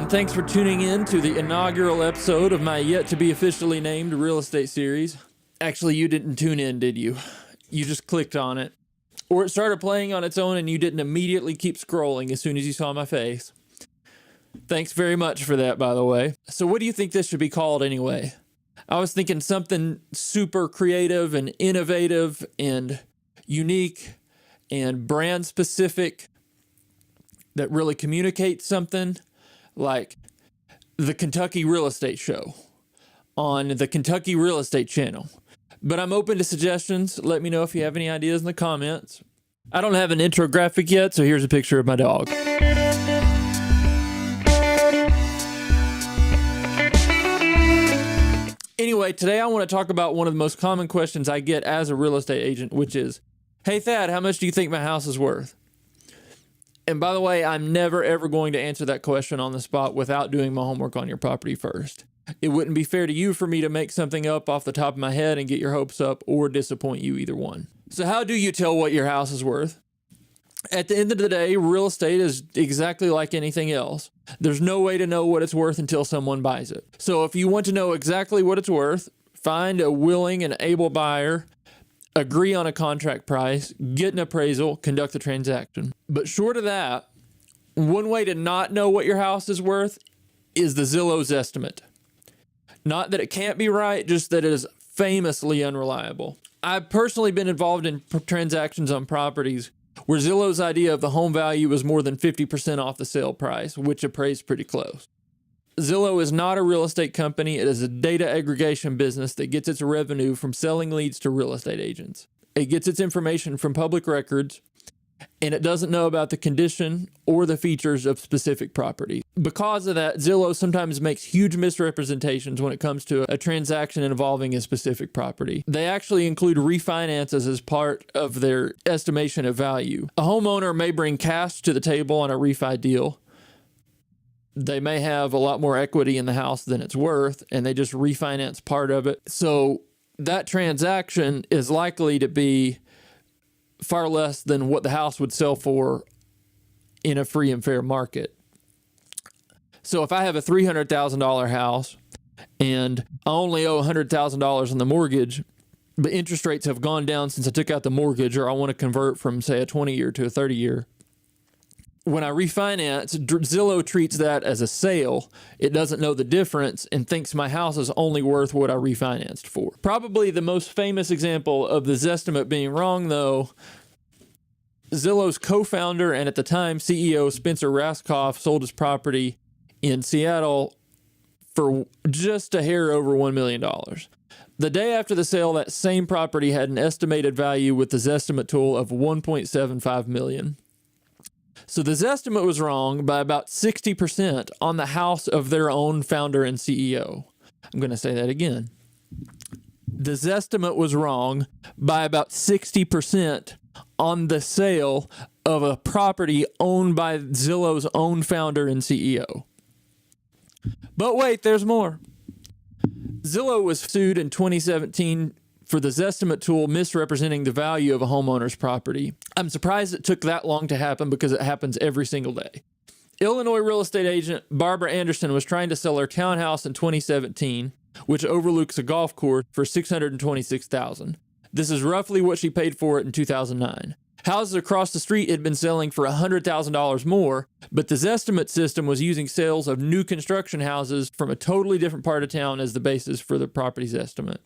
and thanks for tuning in to the inaugural episode of my yet-to-be officially named real estate series. Actually, you didn't tune in, did you? You just clicked on it. Or it started playing on its own and you didn't immediately keep scrolling as soon as you saw my face. Thanks very much for that, by the way. So what do you think this should be called anyway? I was thinking something super creative and innovative and unique and brand specific that really communicates something, like the Kentucky Real Estate Show on the Kentucky Real Estate Channel. But I'm open to suggestions. Let me know if you have any ideas in the comments. I don't have an intro graphic yet, so here's a picture of my dog. Anyway, today I want to talk about one of the most common questions I get as a real estate agent, which is, "Hey Thad, how much do you think my house is worth?" And by the way, I'm never ever going to answer that question on the spot without doing my homework on your property first. It wouldn't be fair to you for me to make something up off the top of my head and get your hopes up, or disappoint you, either one. So how do you tell what your house is worth? At the end of the day, real estate is exactly like anything else. There's no way to know what it's worth until someone buys it. So if you want to know exactly what it's worth, find a willing and able buyer, agree on a contract price, get an appraisal, conduct the transaction. But short of that, one way to not know what your house is worth is the Zillow's estimate. Not that it can't be right, just that it is famously unreliable. I've personally been involved in transactions on properties where Zillow's idea of the home value was more than 50% off the sale price, which appraised pretty close. Zillow is not a real estate company. It is a data aggregation business that gets its revenue from selling leads to real estate agents. It gets its information from public records, and it doesn't know about the condition or the features of specific property. Because of that, Zillow sometimes makes huge misrepresentations when it comes to a transaction involving a specific property. They actually include refinances as part of their estimation of value. A homeowner may bring cash to the table on a refi deal. They may have a lot more equity in the house than it's worth, and they just refinance part of it. So that transaction is likely to be far less than what the house would sell for in a free and fair market. So if I have a $300,000 house and I only owe $100,000 on the mortgage, but interest rates have gone down since I took out the mortgage, or I want to convert from, say, a 20-year to a 30-year, when I refinance, Zillow treats that as a sale. It doesn't know the difference and thinks my house is only worth what I refinanced for. Probably the most famous example of this estimate being wrong, though, Zillow's co-founder and at the time CEO Spencer Rascoff sold his property in Seattle for just a hair over $1 million. The day after the sale, that same property had an estimated value with the Zestimate tool of $1.75 million. So the Zestimate was wrong by about 60% on the house of their own founder and CEO. I'm going to say that again. The Zestimate was wrong by about 60% on the sale of a property owned by Zillow's own founder and CEO. But wait, there's more. Zillow was sued in 2017 for the Zestimate tool misrepresenting the value of a homeowner's property. I'm surprised it took that long to happen because it happens every single day. Illinois real estate agent Barbara Anderson was trying to sell her townhouse in 2017, which overlooks a golf course, for $626,000. This is roughly what she paid for it in 2009. Houses across the street had been selling for $100,000 more, but the Zestimate system was using sales of new construction houses from a totally different part of town as the basis for the property's estimate.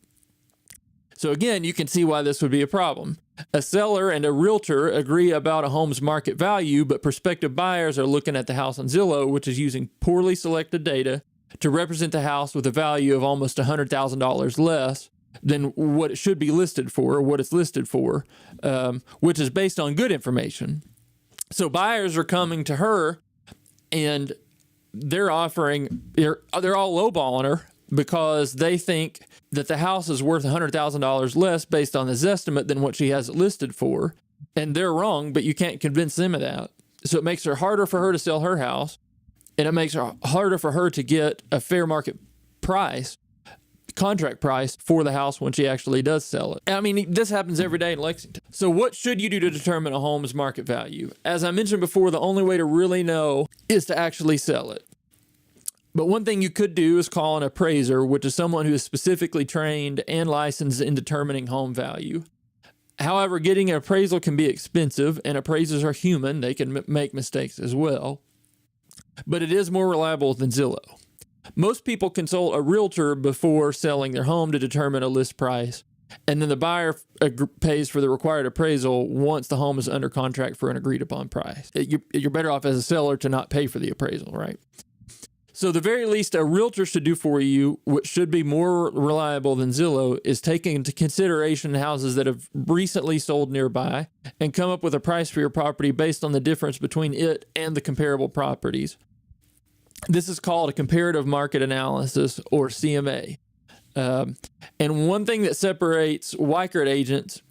So again, you can see why this would be a problem. A seller and a realtor agree about a home's market value, but prospective buyers are looking at the house on Zillow, which is using poorly selected data to represent the house with a value of almost $100,000 less than what it should be listed for, or what it's listed for, which is based on good information. So buyers are coming to her and they're all lowballing her because they think that the house is worth $100,000 less based on this estimate than what she has it listed for. And they're wrong, but you can't convince them of that. So it makes it harder for her to sell her house, and it makes it harder for her to get a fair market price, contract price for the house when she actually does sell it. I mean, this happens every day in Lexington. So what should you do to determine a home's market value? As I mentioned before, the only way to really know is to actually sell it. But one thing you could do is call an appraiser, which is someone who is specifically trained and licensed in determining home value. However, getting an appraisal can be expensive, and appraisers are human. They can make mistakes as well. But it is more reliable than Zillow. Most people consult a realtor before selling their home to determine a list price, and then the buyer pays for the required appraisal once the home is under contract for an agreed upon price. You're better off as a seller to not pay for the appraisal, right? So the very least a realtor should do for you, which should be more reliable than Zillow, is taking into consideration houses that have recently sold nearby and come up with a price for your property based on the difference between it and the comparable properties. This is called a comparative market analysis, or CMA. And one thing that separates Weichert agents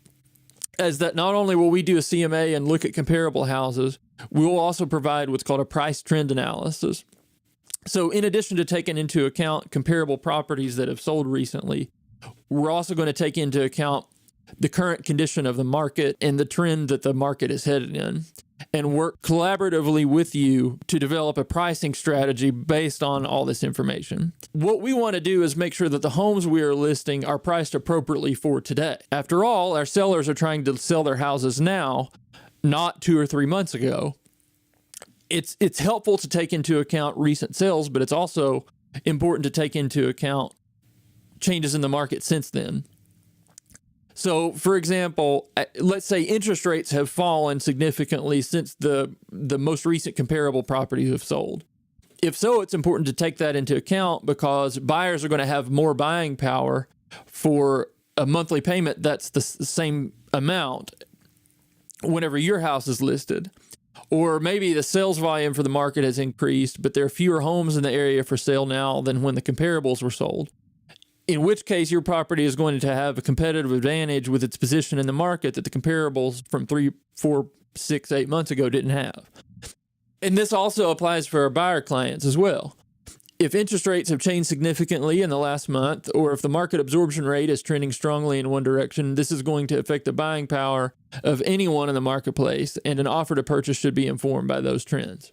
is that not only will we do a CMA and look at comparable houses, we will also provide what's called a price trend analysis. So in addition to taking into account comparable properties that have sold recently, we're also going to take into account the current condition of the market and the trend that the market is headed in, and work collaboratively with you to develop a pricing strategy based on all this information. What we want to do is make sure that the homes we are listing are priced appropriately for today. After all, our sellers are trying to sell their houses now, not 2 or 3 months ago. It's helpful to take into account recent sales, but it's also important to take into account changes in the market since then. So, for example, let's say interest rates have fallen significantly since the most recent comparable properties have sold. If so, it's important to take that into account because buyers are going to have more buying power for a monthly payment that's the same amount whenever your house is listed. Or maybe the sales volume for the market has increased, but there are fewer homes in the area for sale now than when the comparables were sold. In which case, your property is going to have a competitive advantage with its position in the market that the comparables from 3, 4, 6, 8 months ago didn't have. And this also applies for our buyer clients as well. If interest rates have changed significantly in the last month, or if the market absorption rate is trending strongly in one direction, this is going to affect the buying power of anyone in the marketplace, and an offer to purchase should be informed by those trends.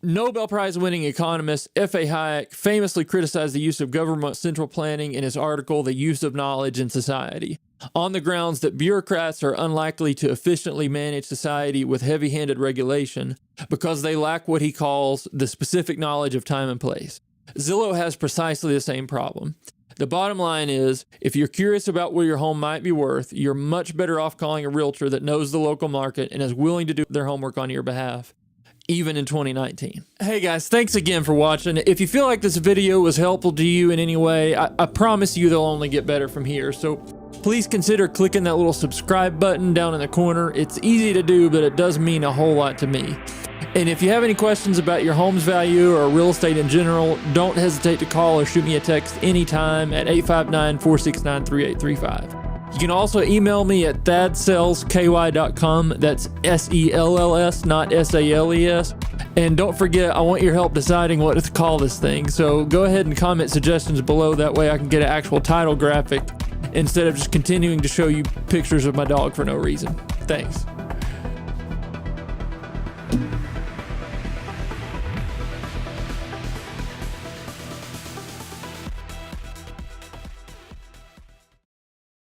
Nobel Prize-winning economist F.A. Hayek famously criticized the use of government central planning in his article, The Use of Knowledge in Society, on the grounds that bureaucrats are unlikely to efficiently manage society with heavy-handed regulation because they lack what he calls the specific knowledge of time and place. Zillow has precisely the same problem. The bottom line is, if you're curious about what your home might be worth, you're much better off calling a realtor that knows the local market and is willing to do their homework on your behalf, even in 2019. Hey guys, thanks again for watching. If you feel like this video was helpful to you in any way, I promise you they'll only get better from here. So please consider clicking that little subscribe button down in the corner. It's easy to do, but it does mean a whole lot to me. And if you have any questions about your home's value or real estate in general, don't hesitate to call or shoot me a text anytime at 859-469-3835. You can also email me at thadsellsky.com. That's SELLS, not SALES. And don't forget, I want your help deciding what to call this thing. So go ahead and comment suggestions below. That way I can get an actual title graphic instead of just continuing to show you pictures of my dog for no reason. Thanks.